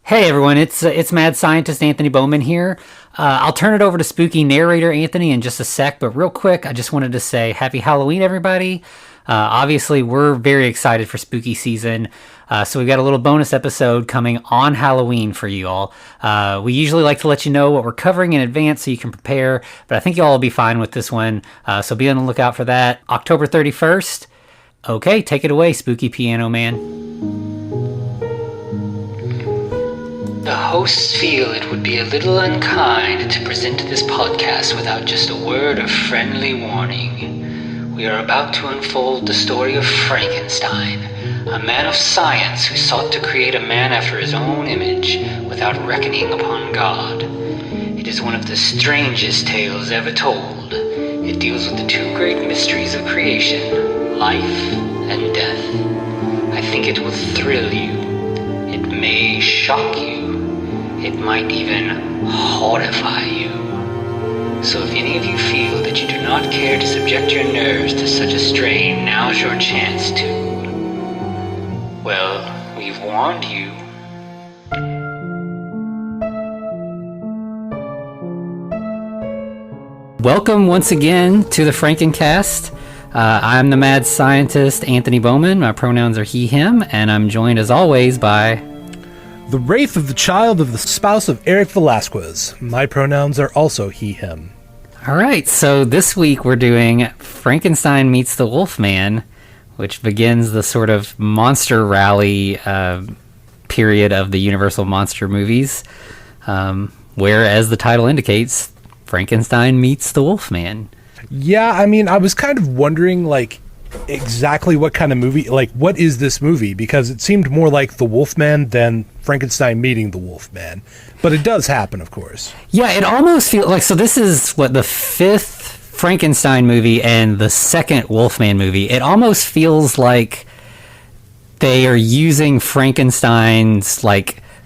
Hey everyone, it's Mad Scientist Anthony Bowman here. I'll turn it over to spooky narrator Anthony in just a sec, but real quick, I just wanted to say Happy Halloween, everybody. Obviously, we're very excited for spooky season, so we've got a little bonus episode coming on Halloween for you all. We usually like to let you know what we're covering in advance so you can prepare, but I think you all will be fine with this one, so be on the lookout for that. October 31st. Okay, take it away, Spooky Piano Man. The hosts feel it would be a little unkind to present this podcast without just a word of friendly warning. We are about to unfold the story of Frankenstein, a man of science who sought to create a man after his own image without reckoning upon God. It is one of the strangest tales ever told. It deals with the two great mysteries of creation, life and death. I think it will thrill you. It may shock you. It might even horrify you. So if any of you feel that you do not care to subject your nerves to such a strain, now's your chance to. Well, we've warned you. Welcome once again to the Frankencast. I'm the mad scientist Anthony Bowman. My pronouns are he, him, and I'm joined as always by... the wraith of the child of the spouse of Eric Velazquez. My pronouns are also he, him. All right, so this week we're doing Frankenstein Meets the Wolfman, which begins the sort of monster rally period of the Universal monster movies, where, as the title indicates, Frankenstein meets the Wolfman. Yeah, I mean, I was kind of wondering, exactly what kind of movie, what is this movie? Because it seemed more like the Wolfman than Frankenstein meeting the Wolfman. But it does happen, of course. Yeah, it almost feels like, so this is, the fifth Frankenstein movie and the second Wolfman movie. It almost feels like they are using Frankenstein's,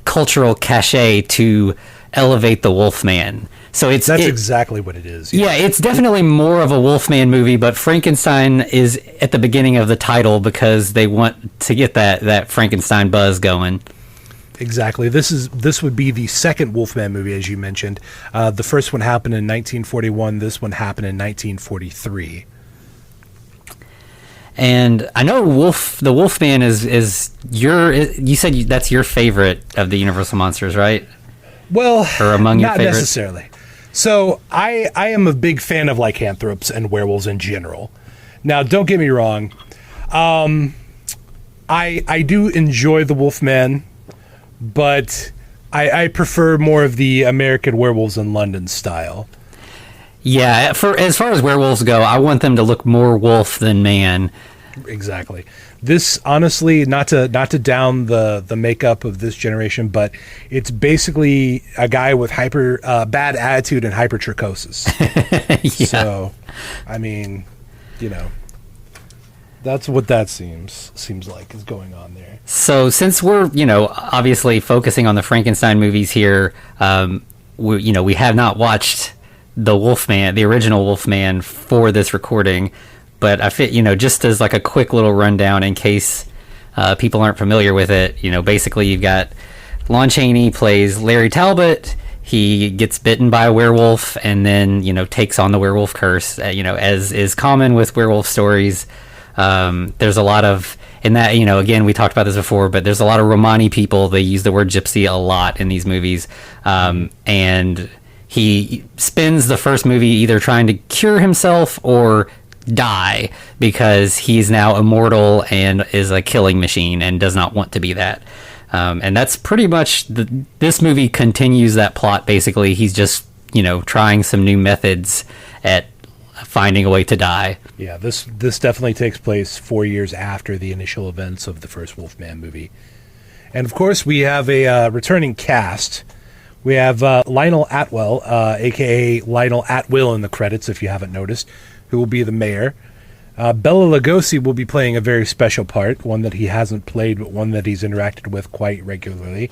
cultural cachet to elevate the Wolfman. So that's exactly what it is. Yeah, it's definitely more of a Wolfman movie, but Frankenstein is at the beginning of the title because they want to get that Frankenstein buzz going. Exactly. This would be the second Wolfman movie, as you mentioned. The first one happened in 1941. This one happened in 1943. And I know the Wolfman is you said that's your favorite of the Universal monsters, right? Well, or among your not favorites? Necessarily. So I am a big fan of lycanthropes and werewolves in general. Now, don't get me wrong. I do enjoy the Wolfman, but I prefer more of the American Werewolves in London style. Yeah, as far as werewolves go, I want them to look more wolf than man. Exactly. This, honestly, not to down the makeup of this generation, but it's basically a guy with bad attitude and hypertrichosis. Yeah. So, I mean, that's what that seems like is going on there. So since we're, obviously focusing on the Frankenstein movies here, we have not watched the Wolfman, the original Wolfman, for this recording. But I fit, just as a quick little rundown in case people aren't familiar with it, basically you've got Lon Chaney plays Larry Talbot. He gets bitten by a werewolf and then, takes on the werewolf curse, as is common with werewolf stories. There's a lot of, in that, again, we talked about this before, but there's a lot of Romani people. They use the word gypsy a lot in these movies. And he spends the first movie either trying to cure himself or die because he's now immortal and is a killing machine and does not want to be that. And that's pretty much this movie continues that plot. Basically, he's just trying some new methods at finding a way to die. Yeah, this definitely takes place 4 years after the initial events of the first Wolfman movie. And of course, we have a returning cast. We have Lionel Atwell, aka Lionel Atwill, in the credits, if you haven't noticed, who will be the mayor. Bela Lugosi will be playing a very special part, one that he hasn't played, but one that he's interacted with quite regularly.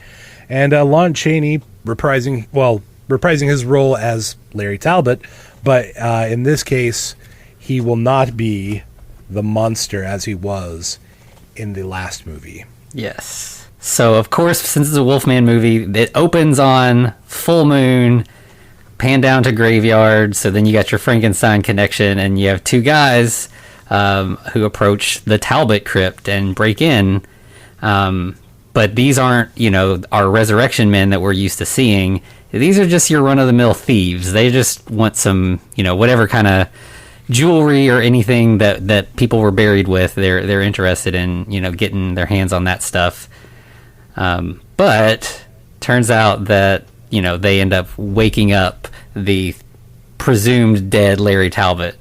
And Lon Chaney reprising his role as Larry Talbot, but in this case, he will not be the monster as he was in the last movie. Yes. So, of course, since it's a Wolfman movie, it opens on full moon, pan down to graveyard. So then you got your Frankenstein connection, and you have two guys who approach the Talbot crypt and break in. But these aren't, our resurrection men that we're used to seeing. These are just your run-of-the-mill thieves. They just want some, whatever kind of jewelry or anything that people were buried with. They're interested in, getting their hands on that stuff. But turns out that, they end up waking up the presumed dead Larry Talbot.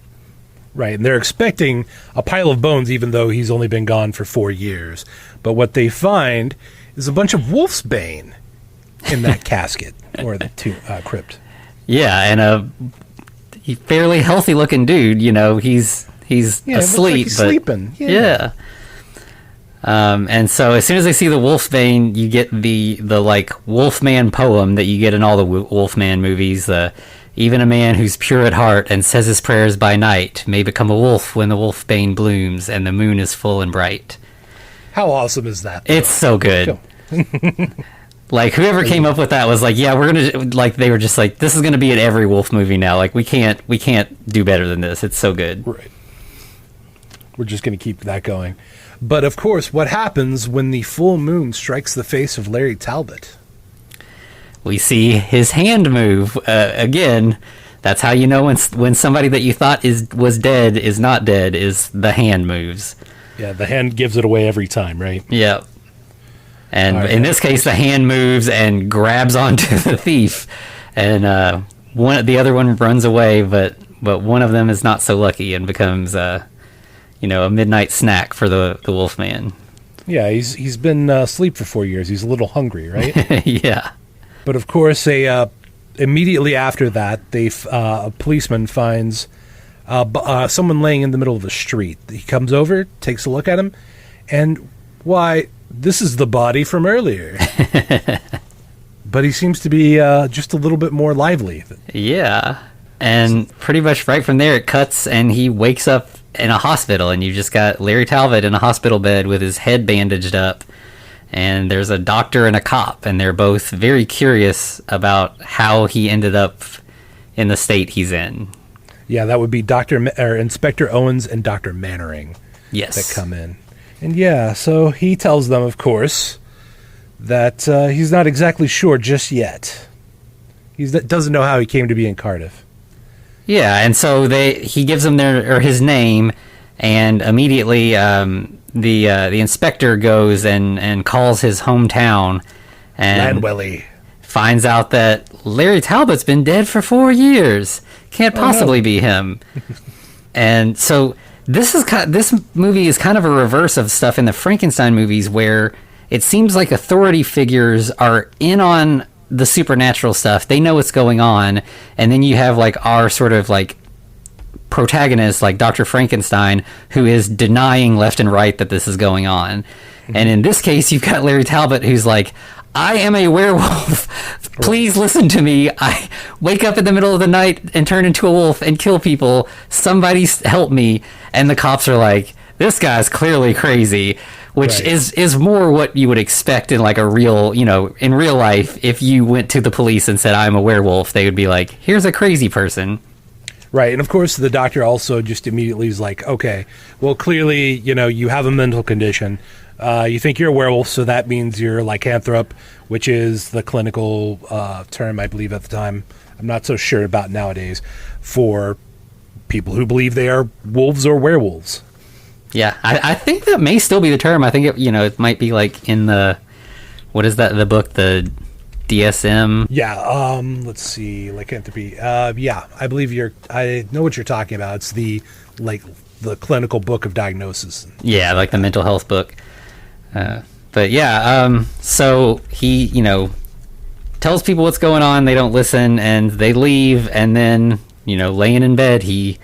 Right, and they're expecting a pile of bones, even though he's only been gone for 4 years. But what they find is a bunch of wolf's bane in that casket, or the crypt. Yeah, and a fairly healthy-looking dude. He's asleep. Looks like he's sleeping. Yeah. And so as soon as they see the wolfsbane, you get the Wolfman poem that you get in all the Wolfman movies. Even a man who's pure at heart and says his prayers by night may become a wolf when the wolfbane blooms and the moon is full and bright. How awesome is that? It's so good. Like, whoever came up with that was like, yeah, we're gonna, like, they were just like, this is gonna be in every wolf movie now. Like, we can't do better than this. It's so good. Right. We're just gonna keep that going. But of course, what happens when the full moon strikes the face of Larry Talbot? We see his hand move again. That's how you know when somebody that you thought was dead is not dead. Is the hand moves. Yeah, the hand gives it away every time, right? Yeah. And in this case, the hand moves and grabs onto the thief, and the other one runs away. But one of them is not so lucky and becomes a midnight snack for the Wolfman. Yeah, he's been asleep for 4 years. He's a little hungry, right? Yeah. But of course, immediately after that, a policeman finds someone laying in the middle of the street. He comes over, takes a look at him, and why, this is the body from earlier. But he seems to be just a little bit more lively. Yeah, and pretty much right from there it cuts, and he wakes up in a hospital, and you just got Larry Talbot in a hospital bed with his head bandaged up. And there's a doctor and a cop, and they're both very curious about how he ended up in the state he's in. Yeah, that would be Inspector Owens and Dr. Mannering. Yes. That come in. And yeah, so he tells them, of course, that he's not exactly sure just yet. He doesn't know how he came to be in Cardiff. Yeah, and so he gives them his name, and immediately the inspector goes and calls his hometown and Landwelly. Finds out that Larry Talbot's been dead for 4 years. Can't possibly be him. And so this movie is kind of a reverse of stuff in the Frankenstein movies, where it seems like authority figures are in on the supernatural stuff. They know what's going on, and then you have like our sort of like protagonist, like Dr. Frankenstein, who is denying left and right that this is going on. Mm-hmm. And in this case, you've got Larry Talbot, who's like, I am a werewolf. Please listen to me. I wake up in the middle of the night and turn into a wolf and kill people. Somebody help me. And the cops are like, this guy's clearly crazy, which is more what you would expect in like a real, in real life. If you went to the police and said, I'm a werewolf, they would be like, here's a crazy person. Right, and of course the doctor also just immediately is like, okay, well, clearly, you have a mental condition. You think you're a werewolf, so that means you're lycanthrope, which is the clinical term, I believe, at the time. I'm not so sure about nowadays, for people who believe they are wolves or werewolves. Yeah, I think that may still be the term. I think it might be like in the, what is that, the book, the DSM? Yeah, let's see, lycanthropy. Yeah, I believe I know what you're talking about. It's the clinical book of diagnosis. Yeah, like the mental health book. But yeah, so he, tells people what's going on. They don't listen, and they leave. And then, laying in bed, he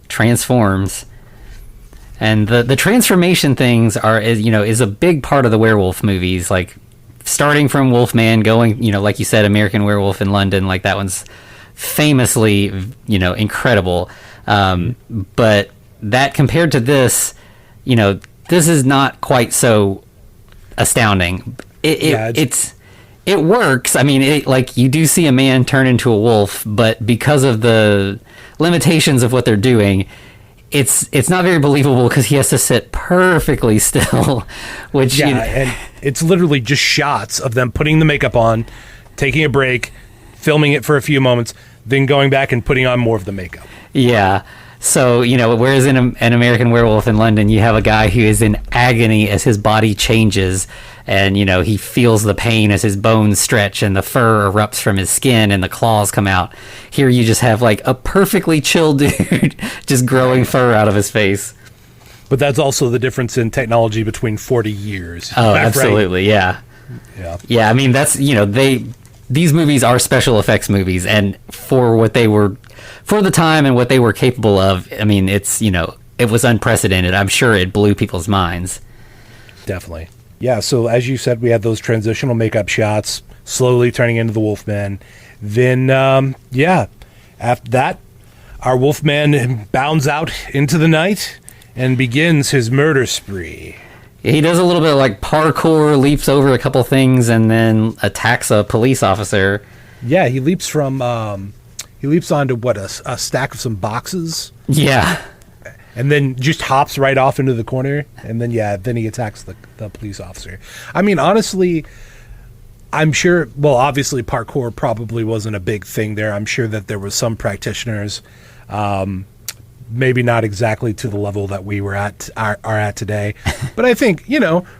transforms. And the transformation things is a big part of the werewolf movies. Like, starting from Wolfman, going, like you said, American Werewolf in London, like that one's famously, incredible. But that compared to this, this is not quite so astounding. it works. I mean, like you do see a man turn into a wolf, but because of the limitations of what they're doing, it's not very believable because he has to sit perfectly still, which and it's literally just shots of them putting the makeup on, taking a break, filming it for a few moments, then going back and putting on more of the makeup. Yeah. So, whereas in an American Werewolf in London, you have a guy who is in agony as his body changes, and, he feels the pain as his bones stretch and the fur erupts from his skin and the claws come out. Here you just have, like, a perfectly chill dude just growing fur out of his face. But that's also the difference in technology between 40 years. Oh, absolutely, right? Yeah. Yeah, I mean, that's, these movies are special effects movies, and for the time and what they were capable of, I mean, it's, it was unprecedented. I'm sure it blew people's minds. Definitely. Yeah, so as you said, we had those transitional makeup shots, slowly turning into the Wolfman. Then, after that, our Wolfman bounds out into the night and begins his murder spree. He does a little bit of, like, parkour, leaps over a couple things, and then attacks a police officer. Yeah, he leaps onto a stack of some boxes. Yeah. And then just hops right off into the corner, and then he attacks the police officer. I mean, honestly, I'm sure, well, obviously parkour probably wasn't a big thing there. I'm sure that there was some practitioners, maybe not exactly to the level that we are at today. But I think,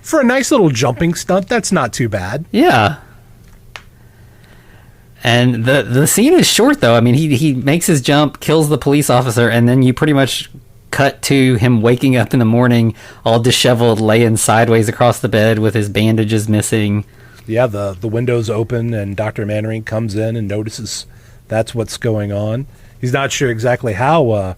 for a nice little jumping stunt, that's not too bad. Yeah. And the scene is short, though. I mean, he makes his jump, kills the police officer, and then you pretty much cut to him waking up in the morning, all disheveled, laying sideways across the bed with his bandages missing. Yeah, the window's open, and Dr. Mannering comes in and notices that's what's going on. He's not sure exactly how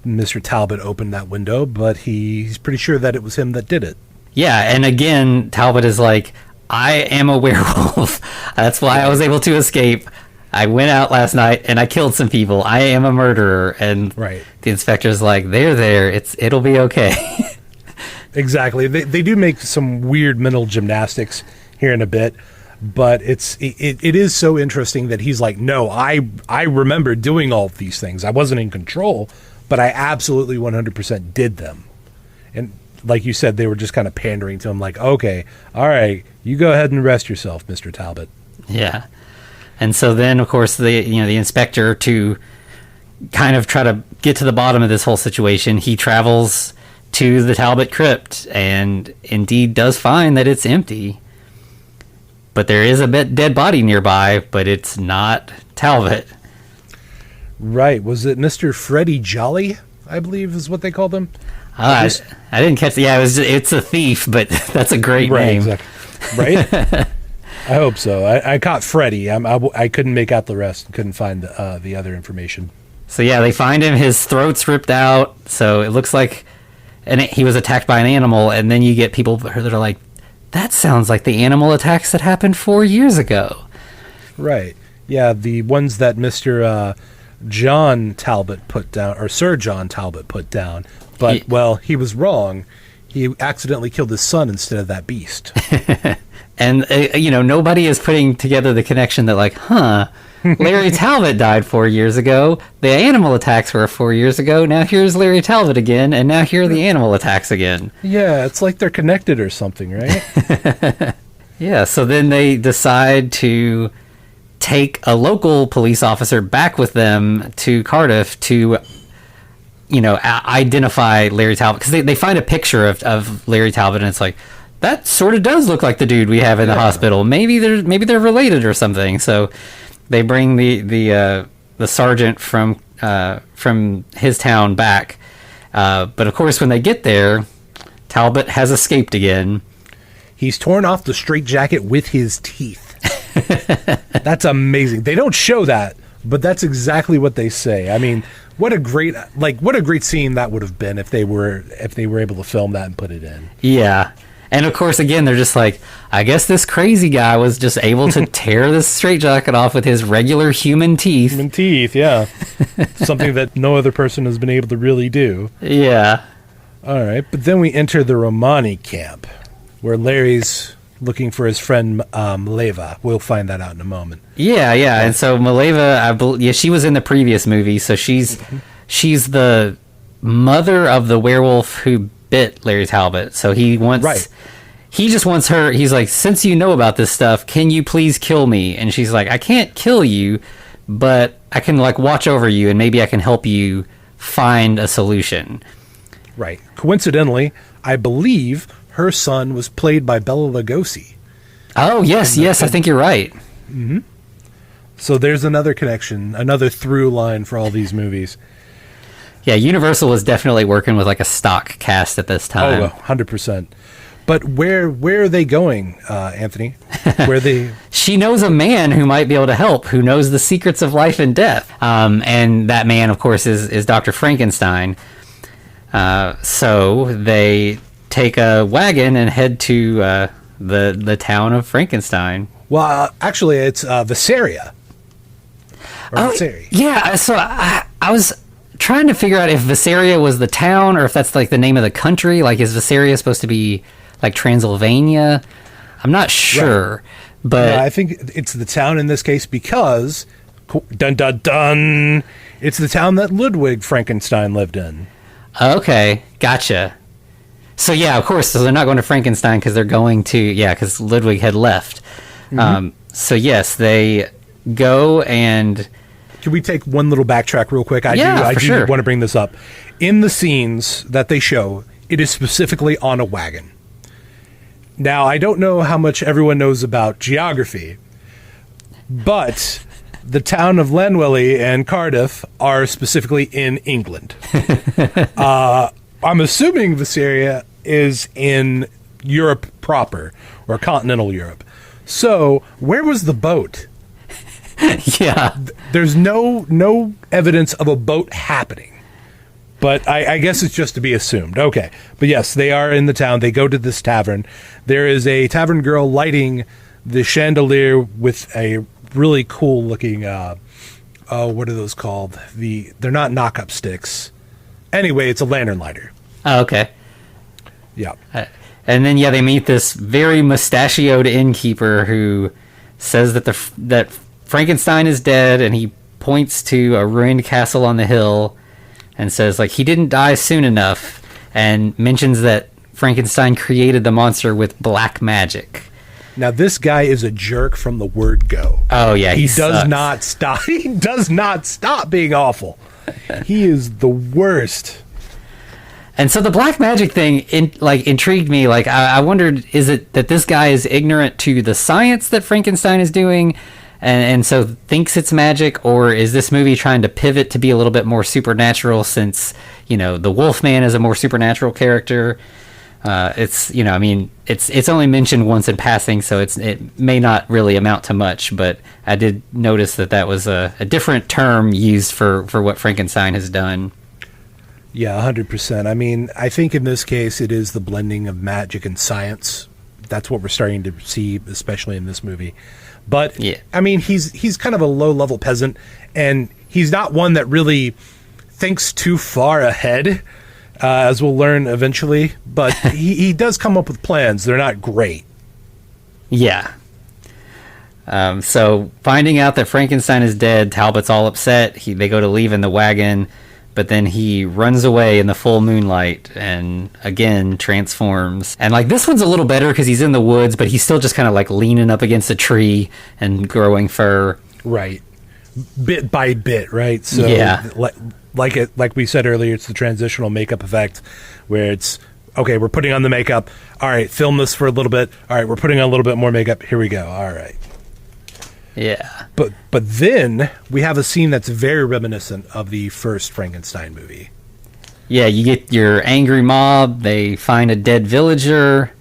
Mr. Talbot opened that window, but he's pretty sure that it was him that did it. Yeah, and again, Talbot is like, I am a werewolf. That's why I was able to escape. I went out last night and I killed some people. I am a murderer. And right. The inspector's like, they're there. It'll be okay. Exactly. They do make some weird mental gymnastics here in a bit, but it is so interesting that he's like, no, I remember doing all of these things. I wasn't in control, but I absolutely 100% did them. And like you said, they were just kind of pandering to him like, okay, all right, you go ahead and rest yourself, Mr. Talbot. Yeah. And so then, of course, the inspector, to kind of try to get to the bottom of this whole situation, he travels to the Talbot crypt and indeed does find that it's empty. But there is a dead body nearby, but it's not Talbot. Right. Was it Mr. Freddie Jolly, I believe is what they called him? I didn't catch it. Yeah, it's a thief, but that's a great name. Exactly. Right? I hope so. I caught Freddie. I couldn't make out the rest. Couldn't find the other information. So yeah, they find him. His throat's ripped out. So it looks like he was attacked by an animal. And then you get people that are like, that sounds like the animal attacks that happened 4 years ago. Right. Yeah, the ones that Mr. John Talbot put down, or Sir John Talbot put down. But, he was wrong. He accidentally killed his son instead of that beast. And, nobody is putting together the connection that, like, Larry Talbot died 4 years ago. The animal attacks were 4 years ago. Now here's Larry Talbot again, and now here are the animal attacks again. Yeah, it's like they're connected or something, right? Yeah, so then they decide to take a local police officer back with them to Cardiff to, identify Larry Talbot. Because they find a picture of Larry Talbot, and it's like, that sort of does look like the dude we have in the hospital. Maybe they're related or something. So they bring the sergeant from his town back. But of course, when they get there, Talbot has escaped again. He's torn off the straitjacket with his teeth. That's amazing. They don't show that, but that's exactly what they say. I mean, what a great scene that would have been if they were able to film that and put it in. Yeah. And of course, again, they're just like, I guess this crazy guy was just able to tear this straitjacket off with his regular human teeth. Human teeth, yeah. Something that no other person has been able to really do. Yeah. All right, but then we enter the Romani camp, where Larry's looking for his friend Maleva. We'll find that out in a moment. Yeah. And so Maleva, she was in the previous movie, so she's the mother of the werewolf who bit Larry Talbot. So he just wants her. He's like, since you know about this stuff, can you please kill me? And she's like, I can't kill you, but I can like watch over you, and maybe I can help you find a solution. Right. Coincidentally, I believe her son was played by Bela Lugosi. Oh, yes, I think you're right. Mm-hmm. So there's another connection, another through line for all these movies. Yeah, Universal was definitely working with like a stock cast at this time. Oh, 100%. But where are they going, Anthony? Where they? She knows a man who might be able to help, who knows the secrets of life and death. And that man, of course, is Dr. Frankenstein. So they take a wagon and head to the town of Frankenstein. Well, actually, it's Visaria. Yeah. So I was trying to figure out if Visaria was the town or if that's like the name of the country. Like, is Visaria supposed to be like Transylvania? I'm not sure, right. But I think it's the town in this case because, dun dun dun, it's the town that Ludwig Frankenstein lived in. Okay, gotcha. So yeah, of course, so they're not going to Frankenstein because they're going to, because Ludwig had left. Mm-hmm. So yes, they go and... Can we take one little backtrack real quick? I do want to bring this up. In the scenes that they show, it is specifically on a wagon. Now, I don't know how much everyone knows about geography, but the town of Llanwelly and Cardiff are specifically in England. I'm assuming Visaria is in Europe proper, or continental Europe. So, where was the boat? Yeah. There's no evidence of a boat happening. But I guess it's just to be assumed. Okay. But yes, they are in the town. They go to this tavern. There is a tavern girl lighting the chandelier with a really cool looking, what are those called? They're not knock-up sticks. Anyway, it's a lantern lighter. Oh, okay. Yeah. And then, they meet this very mustachioed innkeeper who says that Frankenstein is dead, and he points to a ruined castle on the hill and says, like, he didn't die soon enough, and mentions that Frankenstein created the monster with black magic. Now, this guy is a jerk from the word go. Oh, yeah, he does not stop. He does not stop being awful. He is the worst. And so the black magic thing intrigued me. Like, I wondered, is it that this guy is ignorant to the science that Frankenstein is doing, and so thinks it's magic, or is this movie trying to pivot to be a little bit more supernatural since, the Wolfman is a more supernatural character? It's only mentioned once in passing, so it may not really amount to much, but I did notice that was a different term used for what Frankenstein has done. Yeah, 100%. I mean, I think in this case it is the blending of magic and science. That's what we're starting to see, especially in this movie. But, yeah. I mean, he's kind of a low-level peasant, and he's not one that really thinks too far ahead, as we'll learn eventually. But he does come up with plans. They're not great. Yeah. So, finding out that Frankenstein is dead, Talbot's all upset. They go to leave in the wagon, but then he runs away in the full moonlight and again transforms. And like this one's a little better because he's in the woods, but he's still just kind of like leaning up against a tree and growing fur. Right. Bit by bit, right? So yeah. Like we said earlier, it's the transitional makeup effect where it's, okay, we're putting on the makeup. All right, film this for a little bit. All right, we're putting on a little bit more makeup. Here we go. All right. Yeah. But then we have a scene that's very reminiscent of the first Frankenstein movie. Yeah, you get your angry mob. They find a dead villager.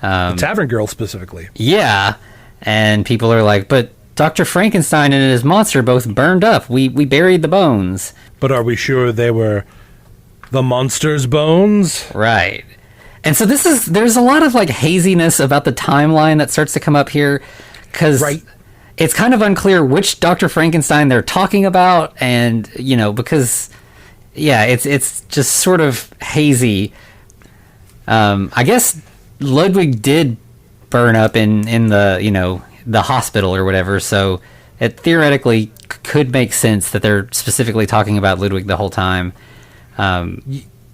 The tavern girl specifically. Yeah. And people are like, but Dr. Frankenstein and his monster both burned up. We buried the bones. But are we sure they were the monster's bones? Right. And so there's a lot of like haziness about the timeline that starts to come up here. Because it's kind of unclear which Dr. Frankenstein they're talking about. And, because, it's just sort of hazy. I guess Ludwig did burn up in the, the hospital or whatever. So it theoretically could make sense that they're specifically talking about Ludwig the whole time.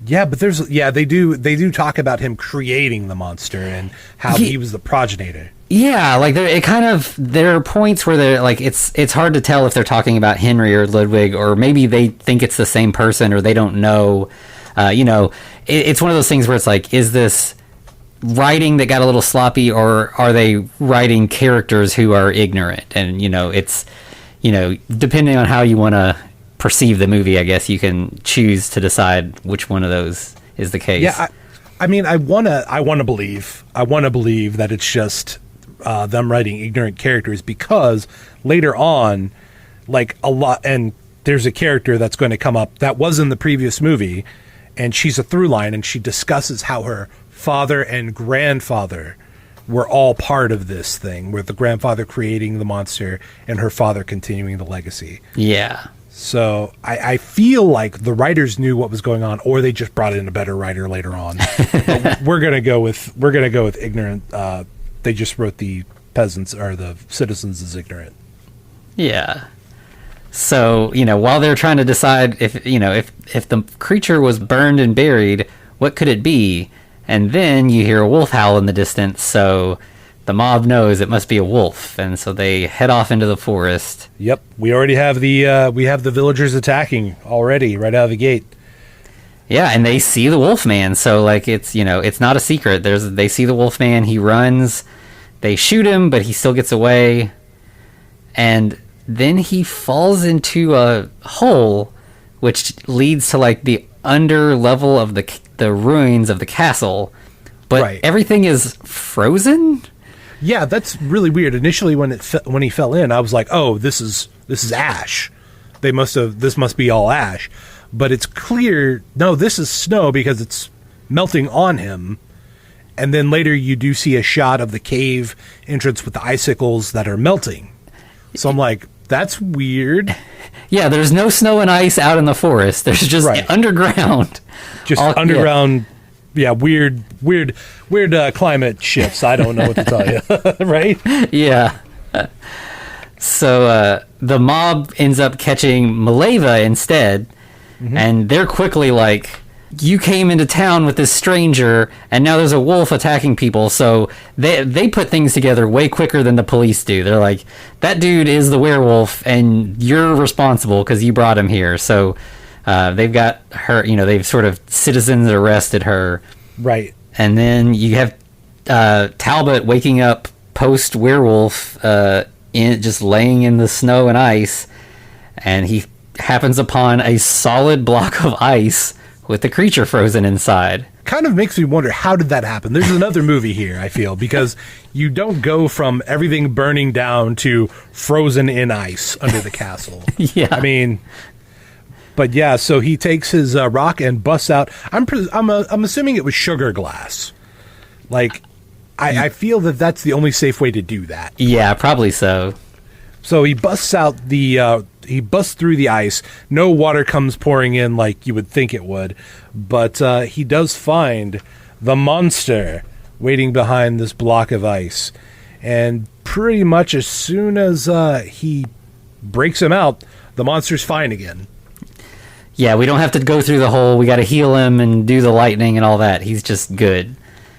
Yeah, but they do talk about him creating the monster and how he was the progenitor. Yeah, like there are points where they're like it's hard to tell if they're talking about Henry or Ludwig, or maybe they think it's the same person, or they don't know. It's one of those things where it's like, is this writing that got a little sloppy, or are they writing characters who are ignorant? And it's depending on how you want to perceive the movie, I guess you can choose to decide which one of those is the case. Yeah, I mean, I wanna believe that it's just them writing ignorant characters, because later on, like a lot, and there's a character that's going to come up that was in the previous movie, and she's a through line, and she discusses how her father and grandfather were all part of this thing, with the grandfather creating the monster and her father continuing the legacy. Yeah. So I feel like the writers knew what was going on, or they just brought in a better writer later on. But we're gonna go with ignorant. They just wrote the peasants or the citizens as ignorant. Yeah. So while they're trying to decide if the creature was burned and buried, what could it be? And then you hear a wolf howl in the distance. So the mob knows it must be a wolf, and so they head off into the forest. Yep, we already have the villagers attacking already right out of the gate. Yeah, and they see the wolf man, so like it's not a secret. They see the wolf man, he runs, they shoot him, but he still gets away, and then he falls into a hole, which leads to like the under level of the ruins of the castle, but everything is frozen. Yeah, that's really weird. Initially, when he fell in, I was like, "Oh, this is ash. This must be all ash." But it's clear, no, this is snow, because it's melting on him. And then later, you do see a shot of the cave entrance with the icicles that are melting. So I'm like, that's weird. Yeah, there's no snow and ice out in the forest. There's just underground. Just underground. Yeah. Yeah, weird climate shifts. I don't know what to tell you, right? Yeah. So the mob ends up catching Mileva instead, and they're quickly like, you came into town with this stranger, and now there's a wolf attacking people. So they put things together way quicker than the police do. They're like, that dude is the werewolf, and you're responsible because you brought him here. So they've got her, they've sort of citizens arrested her. Right. And then you have Talbot waking up post-werewolf, just laying in the snow and ice, and he happens upon a solid block of ice with the creature frozen inside. Kind of makes me wonder, how did that happen? There's another movie here, I feel, because you don't go from everything burning down to frozen in ice under the castle. Yeah. I mean... But yeah, so he takes his rock and busts out. I'm assuming it was sugar glass. Like, I feel that that's the only safe way to do that. Yeah, probably so. So he busts out he busts through the ice. No water comes pouring in like you would think it would, but he does find the monster waiting behind this block of ice, and pretty much as soon as he breaks him out, the monster's fine again. Yeah, we don't have to go through the hole. We got to heal him and do the lightning and all that. He's just good.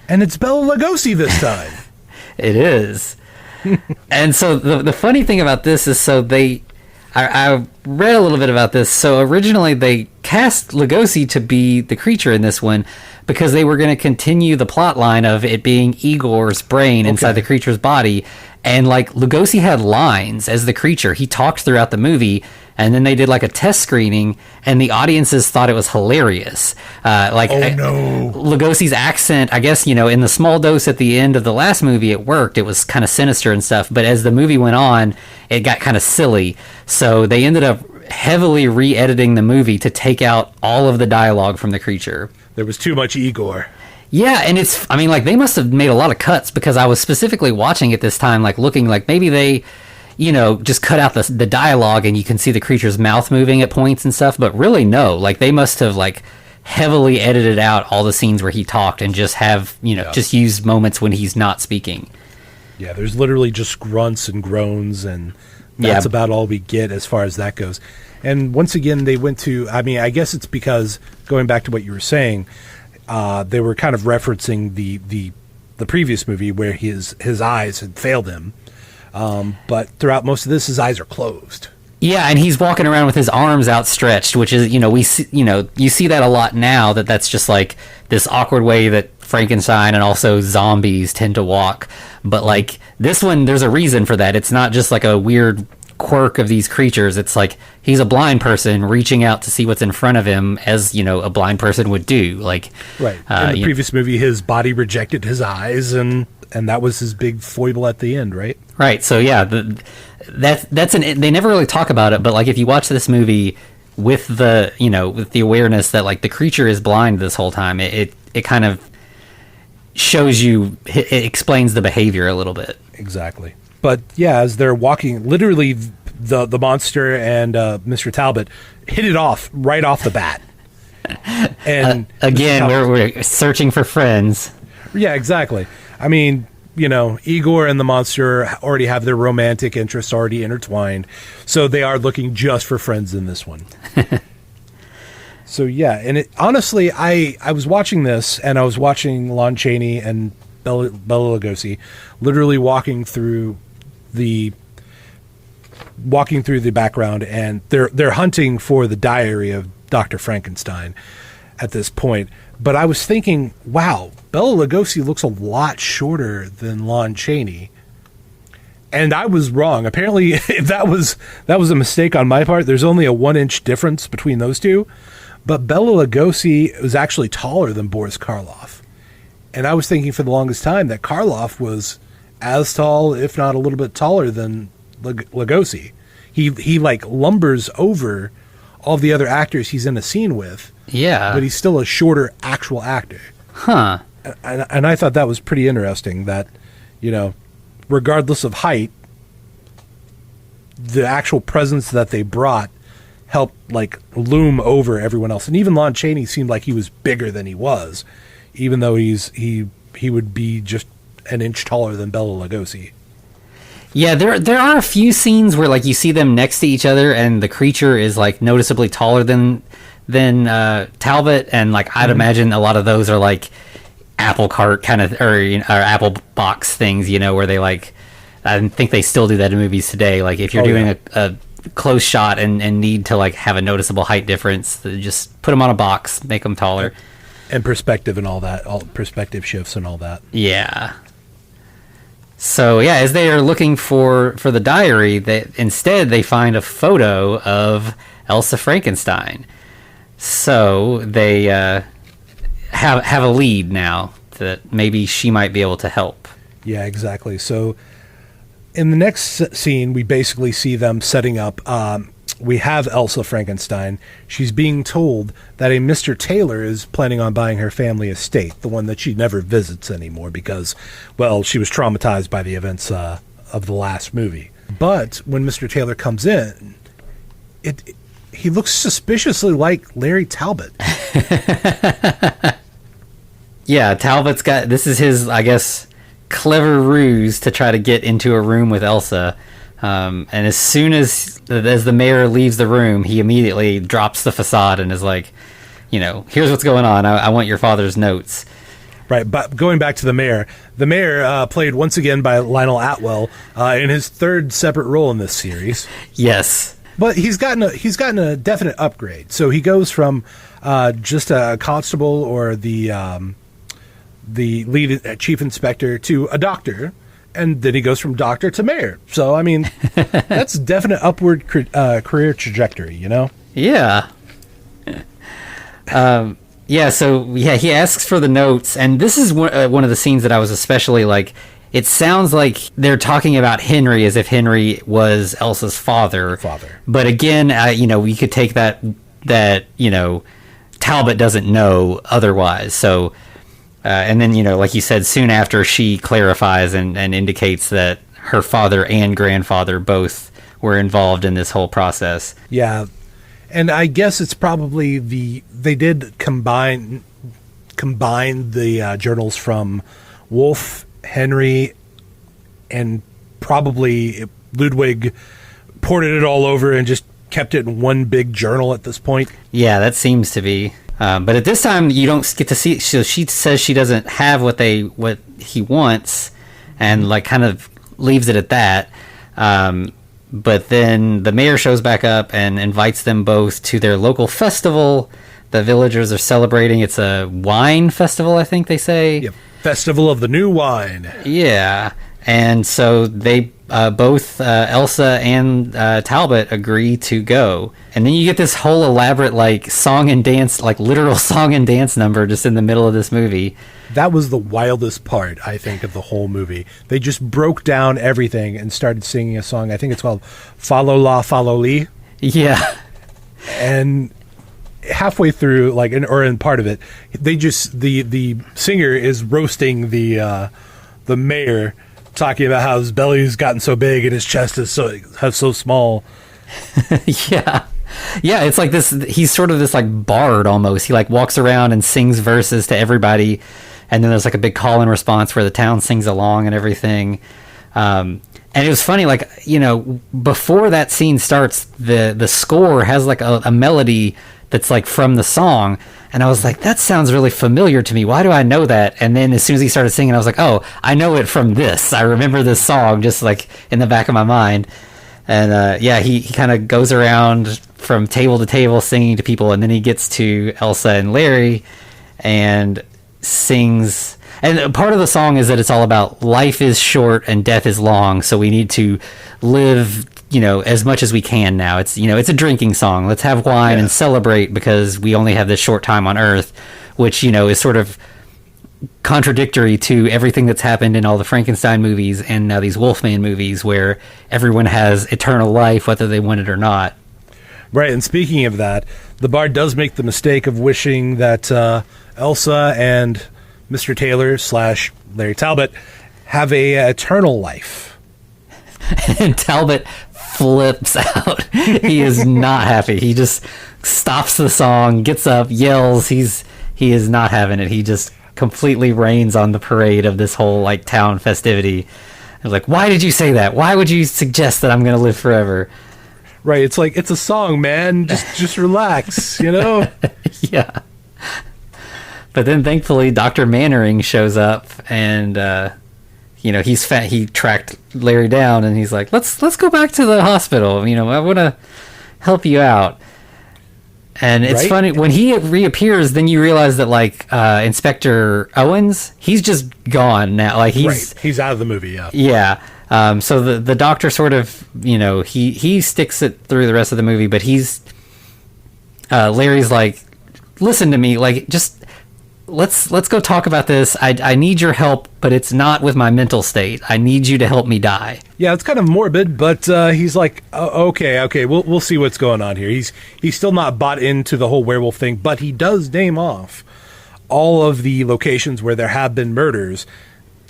And it's Bela Lugosi this time. It is. And so the funny thing about this is, I read a little bit about this. So originally they cast Lugosi to be the creature in this one because they were going to continue the plot line of it being Igor's brain inside the creature's body. And like Lugosi had lines as the creature. He talked throughout the movie, and then they did like a test screening, and the audiences thought it was hilarious. Lugosi's accent, I guess, in the small dose at the end of the last movie, it worked. It was kind of sinister and stuff. But as the movie went on, it got kind of silly. So they ended up heavily re-editing the movie to take out all of the dialogue from the creature. There was too much Igor. Yeah, and they must have made a lot of cuts, because I was specifically watching it this time, like looking like maybe they, just cut out the dialogue and you can see the creature's mouth moving at points and stuff, but really no, like they must have like heavily edited out all the scenes where he talked and just have, just used moments when he's not speaking. Yeah, there's literally just grunts and groans, and that's about all we get as far as that goes. And once again, they went to, I mean, I guess it's because, going back to what you were saying, they were kind of referencing the previous movie where his eyes had failed him. But throughout most of this, his eyes are closed. Yeah, and he's walking around with his arms outstretched, which is, we see, you see that a lot now, that's just like this awkward way that Frankenstein and also zombies tend to walk. But like this one, there's a reason for that. It's not just like a weird quirk of these creatures. It's like he's a blind person reaching out to see what's in front of him, as a blind person would do. Like right in the previous movie, his body rejected his eyes, and that was his big foible at the end, right? Right. So yeah, they never really talk about it, but like if you watch this movie with the awareness that like the creature is blind this whole time, it kind of shows you, it explains the behavior a little bit. Exactly. But yeah, as they're walking, literally the monster and Mr. Talbot hit it off right off the bat. And again, we're searching for friends. Yeah, exactly. I mean, Igor and the monster already have their romantic interests already intertwined, so they are looking just for friends in this one. So yeah, and honestly, I was watching this, and I was watching Lon Chaney and Bela Lugosi literally walking through the background, and they're hunting for the diary of Dr. Frankenstein at this point. But I was thinking, wow, Bela Lugosi looks a lot shorter than Lon Chaney. And I was wrong. Apparently, that was a mistake on my part. There's only a 1-inch difference between those two. But Bela Lugosi was actually taller than Boris Karloff. And I was thinking for the longest time that Karloff was as tall, if not a little bit taller than Lugosi. He like lumbers over all the other actors he's in a scene with. Yeah. But he's still a shorter actual actor. Huh. And I thought that was pretty interesting that, regardless of height, the actual presence that they brought helped like loom over everyone else. And even Lon Chaney seemed like he was bigger than he was, even though he would be just an inch taller than Bela Lugosi. Yeah, there are a few scenes where like you see them next to each other and the creature is like noticeably taller than Talbot, and like I'd imagine a lot of those are like apple cart kind of or apple box things, where they like, I think they still do that in movies today. Like if you're doing a close shot and need to like have a noticeable height difference, just put them on a box, make them taller. And perspective and all that, all perspective shifts and all that. Yeah. So yeah, as they are looking for the diary, instead they find a photo of Elsa Frankenstein. So they have a lead now that maybe she might be able to help. Yeah, exactly. So in the next scene, we basically see them setting up. We have Elsa Frankenstein. She's being told that a Mr. Taylor is planning on buying her family estate, the one that she never visits anymore because, well, she was traumatized by the events of the last movie. But when Mr. Taylor comes in, he looks suspiciously like Larry Talbot. Yeah, Talbot's got, this is his, I guess, clever ruse to try to get into a room with Elsa. And as soon as the mayor leaves the room, he immediately drops the facade and is like, here's what's going on. I want your father's notes. Right, but going back to the mayor played once again by Lionel Atwell in his third separate role in this series. Yes. But he's gotten a definite upgrade. So he goes from just a constable or the lead chief inspector to a doctor, and then he goes from doctor to mayor. So I mean, that's definite upward career trajectory, Yeah. Yeah. So yeah, he asks for the notes, and this is one of the scenes that I was especially like. It sounds like they're talking about Henry as if Henry was Elsa's father. But again, we could take that Talbot doesn't know otherwise. So, and then, like you said, soon after she clarifies and indicates that her father and grandfather both were involved in this whole process. Yeah. And I guess it's probably they did combine the journals from Wolfe, Henry, and probably Ludwig ported it all over and just kept it in one big journal at this point. Yeah, that seems to be. But at this time, you don't get to see. So she says she doesn't have what he wants, and like kind of leaves it at that. But then the mayor shows back up and invites them both to their local festival. The villagers are celebrating. It's a wine festival, I think they say. Yep. Festival of the New Wine. Yeah. And so they both, Elsa and Talbot, agree to go. And then you get this whole elaborate, like, song and dance, like, literal song and dance number just in the middle of this movie. That was the wildest part, I think, of the whole movie. They just broke down everything and started singing a song. I think it's called Follow La Follow Lee. Yeah. And halfway through, like, or in part of it, they just, the singer is roasting the mayor, talking about how his belly's gotten so big and his chest is so small. Yeah. Yeah, it's like this, he's sort of this like bard almost. He like walks around and sings verses to everybody, and then there's like a big call and response where the town sings along and everything. And it was funny, like, you know, before that scene starts, the score has like a melody that's like from the song, and I was like, that sounds really familiar to me. Why do I know that? And then as soon as he started singing, I was like, oh, I know it from this. I remember this song just like in the back of my mind. And yeah, he kind of goes around from table to table singing to people, and then he gets to Elsa and Larry and sings. And part of the song is that it's all about life is short and death is long, so we need to live, you know, as much as we can now. It's, you know, it's a drinking song. Let's have wine and celebrate because we only have this short time on Earth, which, you know, is sort of contradictory to everything that's happened in all the Frankenstein movies and now these Wolfman movies where everyone has eternal life whether they want it or not. Right, and speaking of that, the bard does make the mistake of wishing that Elsa and Mr. Taylor / Larry Talbot have a eternal life. And Talbot flips out. He is not happy. He just stops the song, gets up, yells. He is not having it. He just completely rains on the parade of this whole like town festivity. I was like, why did you say that? Why would you suggest that I'm going to live forever? Right, it's like, it's a song, man. Just relax, you know? Yeah. But then thankfully Dr. Mannering shows up, and you know, he tracked Larry down, and he's like, let's go back to the hospital. You know, I want to help you out. And it's funny when he reappears, then you realize that like Inspector Owens, he's just gone now. Like he's out of the movie. Yeah. Yeah. So the doctor sort of, you know, he sticks it through the rest of the movie, but Larry's like, listen to me, like, just let's go talk about this. I need your help, but it's not with my mental state. I need you to help me die. Yeah, it's kind of morbid, but he's like, okay, we'll see what's going on here. He's still not bought into the whole werewolf thing, but he does name off all of the locations where there have been murders,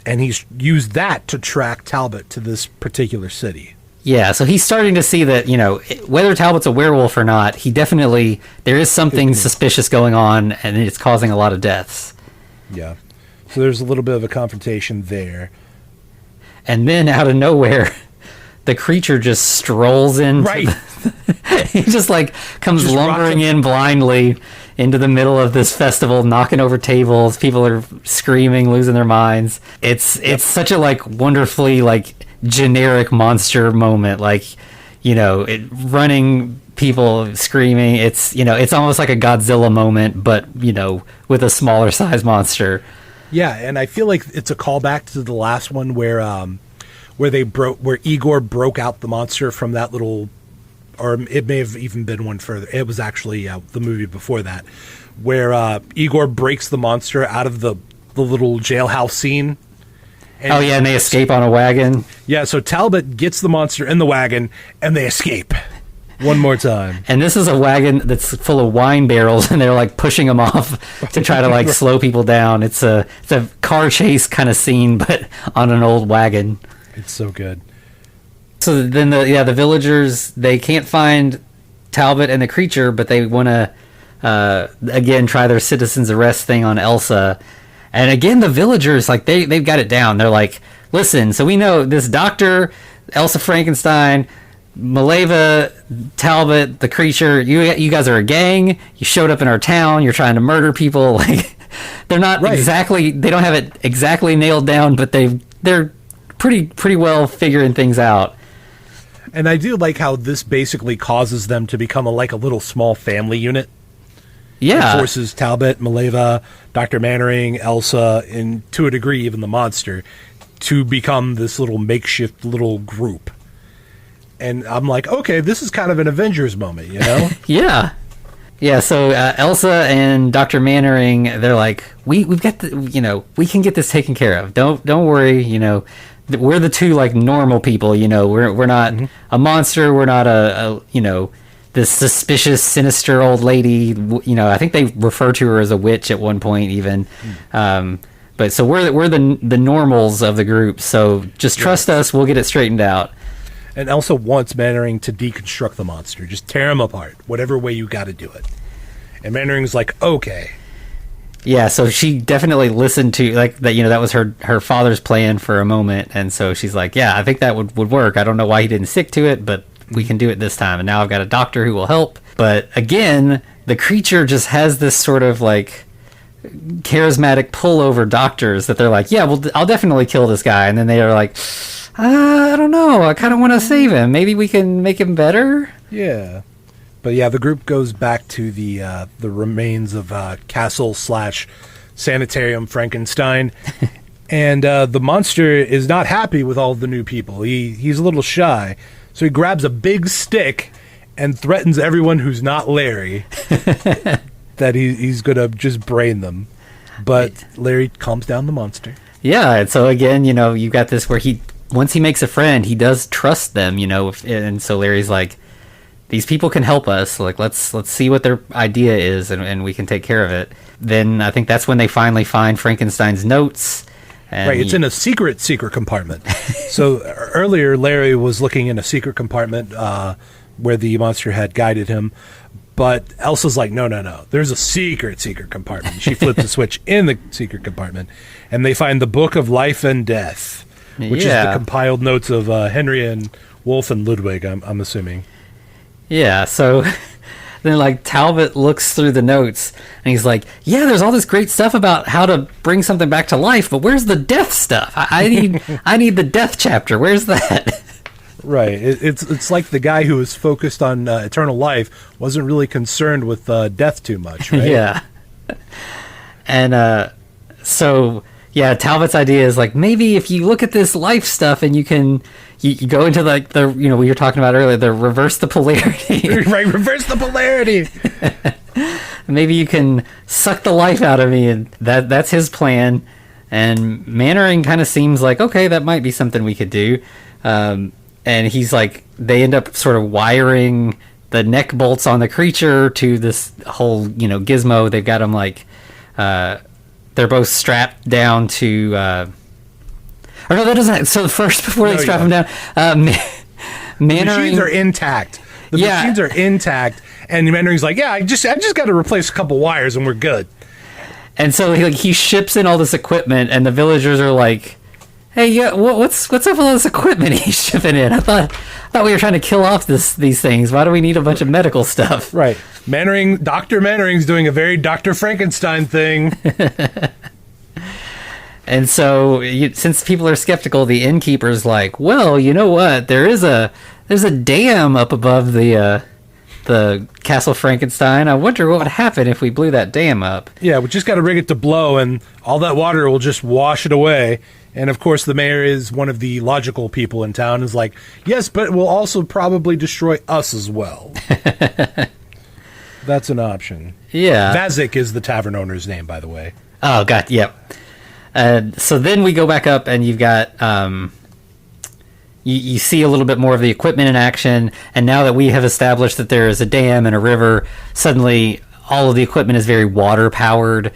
and he's used that to track Talbot to this particular city. Yeah, so he's starting to see that, you know, whether Talbot's a werewolf or not, there is something suspicious going on, and it's causing a lot of deaths. Yeah. So there's a little bit of a confrontation there. And then out of nowhere, the creature just strolls in. Right. He just like comes lumbering in blindly into the middle of this festival, knocking over tables. People are screaming, losing their minds. It's such a like wonderfully like generic monster moment, like, you know, running, people screaming. It's, you know, it's almost like a Godzilla moment, but, you know, with a smaller size monster. Yeah, and I feel like it's a callback to the last one where Igor broke out the monster from that little, or it may have even been one further. It was actually the movie before that, where Igor breaks the monster out of the little jailhouse scene. And they escape on a wagon. Yeah, so Talbot gets the monster in the wagon, and they escape. One more time. And this is a wagon that's full of wine barrels, and they're like pushing them off to try to like slow people down. It's a car chase kind of scene, but on an old wagon. It's so good. So then the villagers, they can't find Talbot and the creature, but they want to again try their citizen's arrest thing on Elsa. And again, the villagers, like, they've got it down. They're like, listen, so we know this doctor, Elsa Frankenstein, Mileva, Talbot, the creature, you guys are a gang. You showed up in our town. You're trying to murder people. Like, they're not exactly, they don't have it exactly nailed down, but they're pretty well figuring things out. And I do like how this basically causes them to become a little small family unit. Yeah. It forces Talbot, Mileva, Dr. Mannering, Elsa, and to a degree even the monster, to become this little makeshift little group. And I'm like, okay, this is kind of an Avengers moment, you know? Yeah. Yeah, so Elsa and Dr. Mannering, they're like, we've got we can get this taken care of. Don't worry, we're the two like normal people, we're not a monster, we're not a this suspicious, sinister old lady. I think they refer to her as a witch at one point even. But so we're the normals of the group. So just trust us, we'll get it straightened out. And Elsa wants Mannering to deconstruct the monster. Just tear him apart, whatever way you got to do it. And Mannering's like, okay. Yeah, so she definitely listened to, like, that. That was her father's plan for a moment. And so she's like, yeah, I think that would work. I don't know why he didn't stick to it, but we can do it this time. And now I've got a doctor who will help. But again, the creature just has this sort of, like, charismatic pull over doctors that they're like, yeah, well, I'll definitely kill this guy. And then they are like, I don't know. I kind of want to save him. Maybe we can make him better. Yeah. But yeah, the group goes back to the remains of Castle/Sanitarium Frankenstein. And the monster is not happy with all the new people. He's a little shy. So he grabs a big stick and threatens everyone who's not Larry that he's going to just brain them. But Larry calms down the monster. Yeah, and so again, you've got this where once he makes a friend, he does trust them, and so Larry's like, these people can help us. Like, let's see what their idea is, and we can take care of it. Then I think that's when they finally find Frankenstein's notes. And right, it's in a secret compartment. So earlier, Larry was looking in a secret compartment where the monster had guided him. But Elsa's like, no. There's a secret compartment. She flips a switch in the secret compartment, and they find the Book of Life and Death, which is the compiled notes of Henry and Wolf and Ludwig, I'm assuming. Yeah, so then like Talbot looks through the notes and he's like, yeah, there's all this great stuff about how to bring something back to life, but where's the death stuff? I need the death chapter. Where's that? Right. It's like the guy who was focused on eternal life wasn't really concerned with death too much, right? Yeah. And so yeah, Talbot's idea is like, maybe if you look at this life stuff and you go into like the we were talking about earlier, the reverse the polarity. Right, reverse the polarity. Maybe you can suck the life out of me, and that's his plan. And Mannering kind of seems like, okay, that might be something we could do. And he's like, they end up sort of wiring the neck bolts on the creature to this whole gizmo. They've got him like they're both strapped down to or no, that doesn't. So first, before they strap him down, the machines are intact. The machines are intact, and Mannering's like, "Yeah, I just got to replace a couple wires, and we're good." And so he ships in all this equipment, and the villagers are like, "Hey, yeah, what's up with all this equipment he's shipping in? I thought we were trying to kill off these things. Why do we need a bunch of medical stuff?" Right, Dr. Mannering's doing a very Dr. Frankenstein thing. And so, since people are skeptical, the innkeeper's like, well, you know what? There's a dam up above the Castle Frankenstein. I wonder what would happen if we blew that dam up. Yeah, we just got to rig it to blow, and all that water will just wash it away. And, of course, the mayor is one of the logical people in town, is like, yes, but it will also probably destroy us as well. That's an option. Yeah. Vazik is the tavern owner's name, by the way. Oh, God, yep. So then we go back up, and you've got you see a little bit more of the equipment in action, and now that we have established that there is a dam and a river, suddenly all of the equipment is very water powered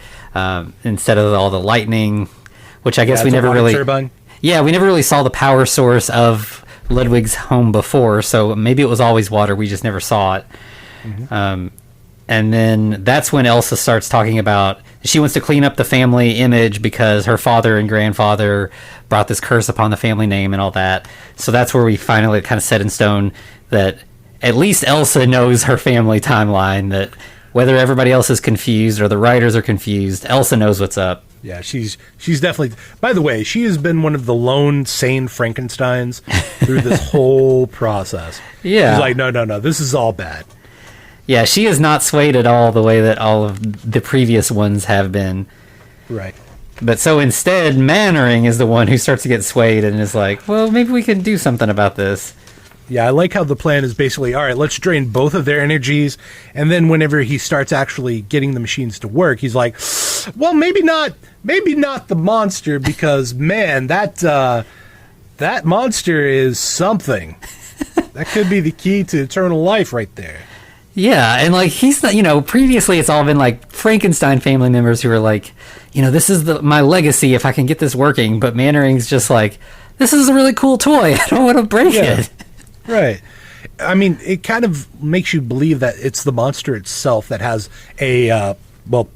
instead of all the lightning, which I guess we never really turbine. Yeah, we never really saw the power source of Ludwig's home before, so maybe it was always water, we just never saw it. Mm-hmm. And then that's when Elsa starts talking about she wants to clean up the family image because her father and grandfather brought this curse upon the family name and all that. So that's where we finally kind of set in stone that at least Elsa knows her family timeline, that whether everybody else is confused or the writers are confused, Elsa knows what's up. Yeah, she's definitely... By the way, she has been one of the lone sane Frankensteins through this whole process. Yeah. She's like, no, this is all bad. Yeah, she is not swayed at all the way that all of the previous ones have been. Right. But so instead, Mannering is the one who starts to get swayed and is like, well, maybe we can do something about this. Yeah, I like how the plan is basically, all right, let's drain both of their energies, and then whenever he starts actually getting the machines to work, he's like, well, maybe not the monster, because, man, that monster is something. That could be the key to eternal life right there. Yeah, and like he's not, previously it's all been like Frankenstein family members who are like, this is my legacy if I can get this working, but Mannering's just like, this is a really cool toy. I don't want to break it. Right. I mean, it kind of makes you believe that it's the monster itself that has a well,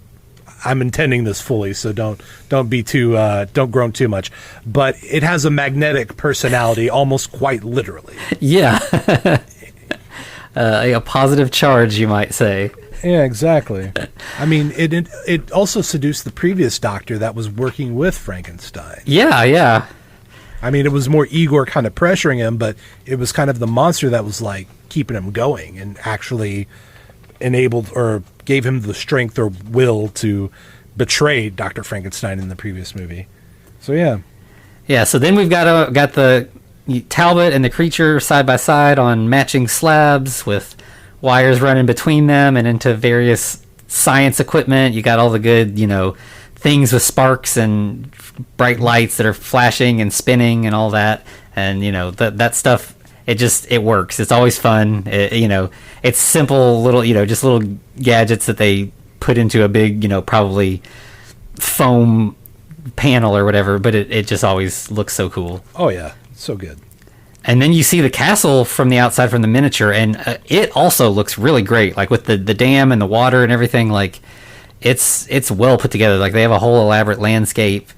I'm intending this fully, so don't groan too much, but it has a magnetic personality almost quite literally. Yeah. A positive charge, you might say. Yeah, exactly. I mean, it also seduced the previous doctor that was working with Frankenstein. Yeah. I mean, it was more Igor kind of pressuring him, but it was kind of the monster that was like keeping him going and actually enabled or gave him the strength or will to betray Dr. Frankenstein in the previous movie. So yeah. Yeah, so then we've got the Talbot and the creature side by side on matching slabs with wires running between them and into various science equipment. You got all the good, things with sparks and bright lights that are flashing and spinning and all that. And, that stuff, it works. It's always fun. It's simple little, just little gadgets that they put into a big, probably foam panel or whatever, but it just always looks so cool. Oh, yeah. So good. And then you see the castle from the outside from the miniature, and it also looks really great, like with the dam and the water and everything. Like it's well put together. Like they have a whole elaborate landscape.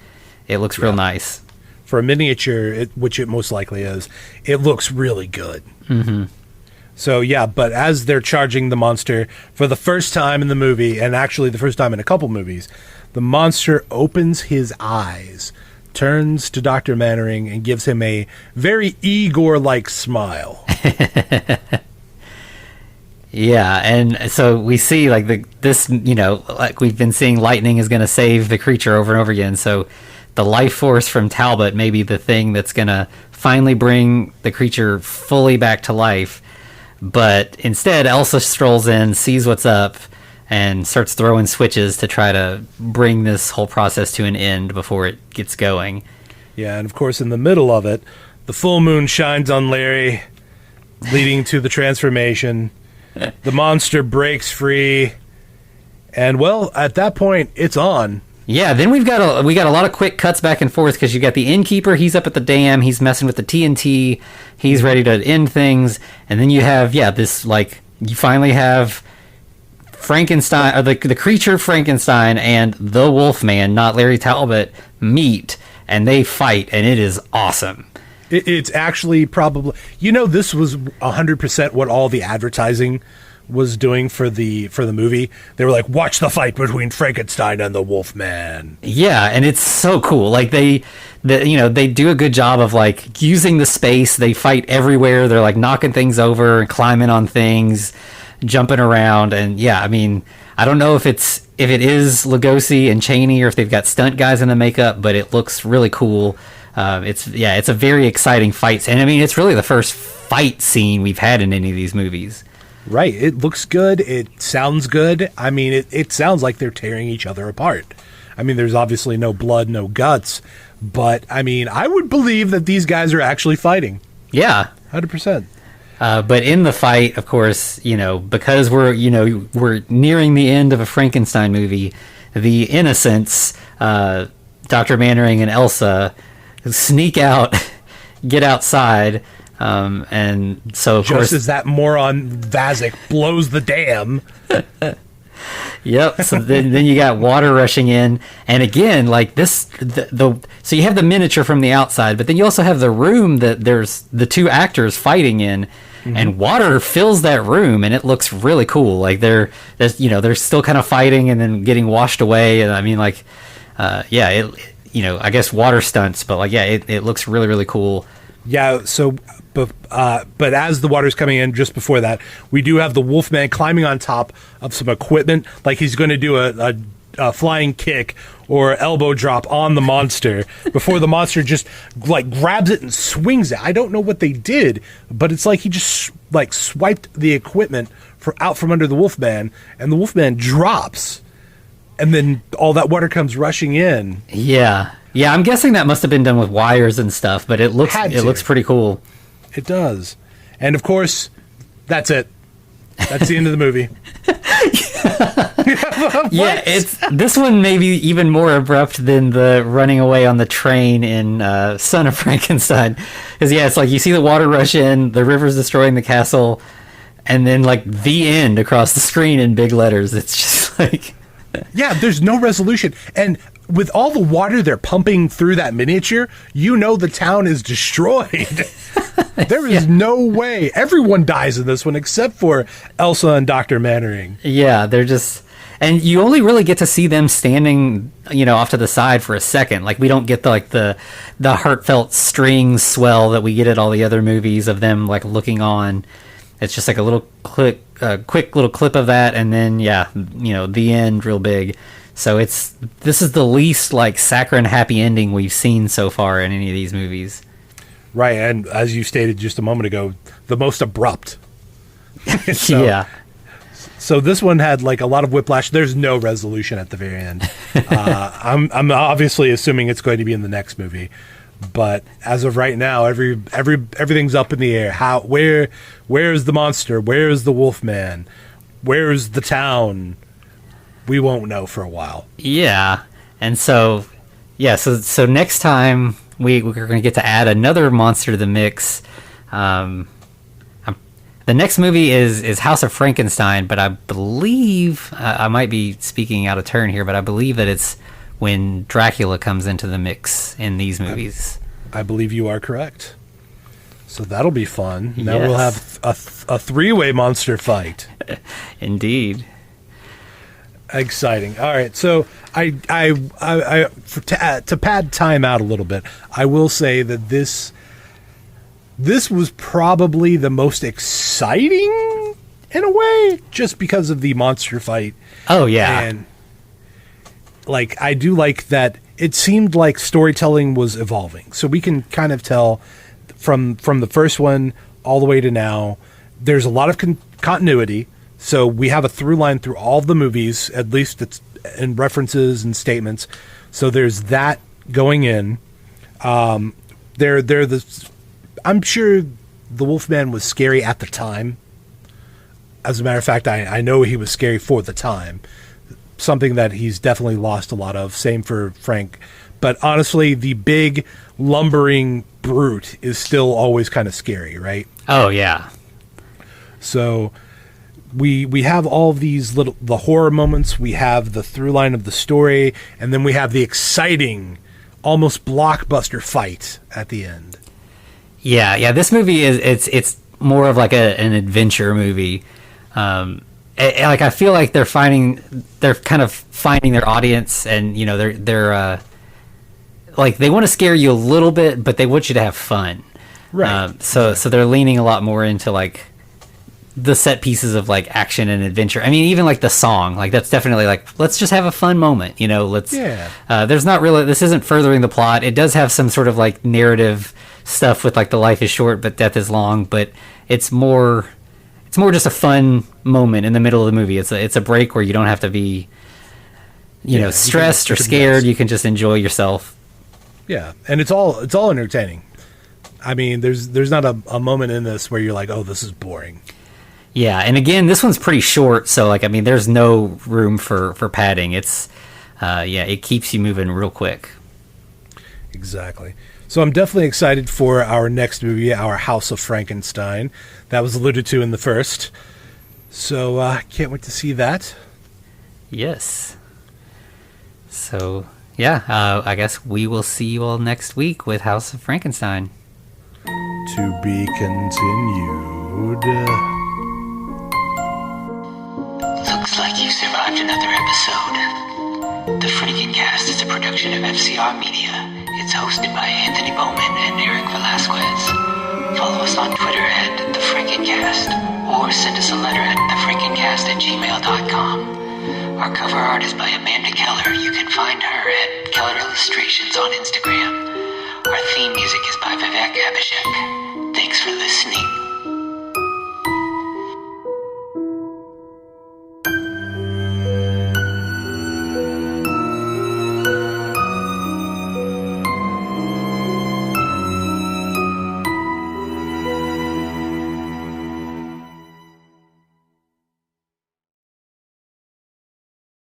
It looks real nice. For a miniature, which it most likely is, it looks really good. Mm-hmm. So yeah, but as they're charging the monster for the first time in the movie, and actually the first time in a couple movies, the monster opens his eyes, turns to Dr. Mannering, and gives him a very Igor-like smile. Yeah, and so we see like like we've been seeing, lightning is going to save the creature over and over again. So the life force from Talbot may be the thing that's going to finally bring the creature fully back to life. But instead, Elsa strolls in, sees what's up, and starts throwing switches to try to bring this whole process to an end before it gets going. Yeah, and of course, in the middle of it, the full moon shines on Larry, leading to the transformation. The monster breaks free, and well, at that point, it's on. Yeah, then we got a lot of quick cuts back and forth because you got the innkeeper. He's up at the dam. He's messing with the TNT. He's ready to end things, and then you have this you finally have Frankenstein, or the creature Frankenstein and the Wolfman, not Larry Talbot, meet, and they fight, and it is awesome. It's actually probably, this was 100% what all the advertising was doing for the movie. They were like, watch the fight between Frankenstein and the Wolfman. Yeah, and it's so cool. Like they do a good job of like using the space. They fight everywhere. They're like knocking things over and climbing on things, jumping around. And yeah, I mean, I don't know if it is Lugosi and Chaney or if they've got stunt guys in the makeup, but it looks really cool. It's a very exciting fight. And I mean, it's really the first fight scene we've had in any of these movies. Right. It looks good. It sounds good. I mean, it sounds like they're tearing each other apart. I mean, there's obviously no blood, no guts, but I mean, I would believe that these guys are actually fighting. Yeah. 100%. But in the fight, of course, because we're nearing the end of a Frankenstein movie, the innocents, Dr. Mannering and Elsa, sneak out, get outside. And so, of Just course, as that moron Vazik blows the dam. yep. So then you got water rushing in, and again, like this, so you have the miniature from the outside, but then you also have the room that there's the two actors fighting in, and water fills that room, and it looks really cool. Like they're still kind of fighting and then getting washed away, and I mean, like, I guess water stunts, but like, it looks really, really cool. Yeah, so, but as the water's coming in, just before that, we do have the Wolfman climbing on top of some equipment, like he's going to do a flying kick or elbow drop on the monster before the monster just like grabs it and swings it. I don't know what they did, but it's like he just like swiped the equipment out from under the Wolfman, and the Wolfman drops, and then all that water comes rushing in. Yeah, I'm guessing that must have been done with wires and stuff, but it looks pretty cool. It does. And of course, that's it. That's the end of the movie. Yeah, this one may be even more abrupt than the running away on the train in Son of Frankenstein. Because, it's like you see the water rush in, the river's destroying the castle, and then, like, the end across the screen in big letters. It's just like... Yeah, there's no resolution. And with all the water they're pumping through that miniature, the town is destroyed. There is no way. Everyone dies in this one except for Elsa and Dr. Mannering. Yeah, they're just... And you only really get to see them standing, off to the side for a second. Like, we don't get the heartfelt string swell that we get at all the other movies of them, like, looking on. It's just like a little quick little clip of that, and then, the end real big. So this is the least, like, saccharine happy ending we've seen so far in any of these movies. Right, and as you stated just a moment ago, the most abrupt. So this one had like a lot of whiplash. There's no resolution at the very end. I'm obviously assuming it's going to be in the next movie, but as of right now, everything's up in the air. Where is the monster? Where is the Wolfman? Where is the town? We won't know for a while. Yeah, and so next time we're going to get to add another monster to the mix. The next movie is House of Frankenstein, but I believe, I might be speaking out of turn here, but I believe that it's when Dracula comes into the mix in these movies. I believe you are correct. So that'll be fun. Now we'll have a three-way monster fight. Indeed. Exciting. All right, so to pad time out a little bit, I will say that this was probably the most exciting in a way, just because of the monster fight. Oh, yeah. And, like, I do like that it seemed like storytelling was evolving. So we can kind of tell from the first one all the way to now, there's a lot of continuity. So we have a through line through all of the movies, at least it's in references and statements. So there's that going in. I'm sure the Wolfman was scary at the time. As a matter of fact, I know he was scary for the time. Something that he's definitely lost a lot of. Same for Frank. But honestly, the big lumbering brute is still always kind of scary, right? Oh, yeah. So we have all of these the horror moments. We have the through line of the story. And then we have the exciting, almost blockbuster fight at the end. Yeah. This movie it's more of like an adventure movie. Like I feel like they're kind of finding their audience, and they're like they want to scare you a little bit, but they want you to have fun. Right. So they're leaning a lot more into like the set pieces of like action and adventure. I mean, even like the song, like that's definitely like, let's just have a fun moment, there's not really, this isn't furthering the plot. It does have some sort of like narrative stuff with like the life is short but death is long, but it's more just a fun moment in the middle of the movie. It's a break where you don't have to be stressed or scared. You can just enjoy yourself. Yeah, and it's all entertaining. I mean, there's not a moment in this where you're like, oh, this is boring. Yeah, and again, this one's pretty short, so like I mean, there's no room for padding. It's it keeps you moving real quick. Exactly. So I'm definitely excited for our next movie, our House of Frankenstein. That was alluded to in the first. So I can't wait to see that. Yes. So, yeah, I guess we will see you all next week with House of Frankenstein. To be continued. Looks like you survived another episode. The Frankencast is a production of FCR Media. It's hosted by Anthony Bowman and Eric Velazquez. Follow us on Twitter at The Frankencast, or send us a letter at thefrankencast@gmail.com. Our cover art is by Amanda Keller. You can find her at Keller Illustrations on Instagram. Our theme music is by Vivek Abhishek. Thanks for listening.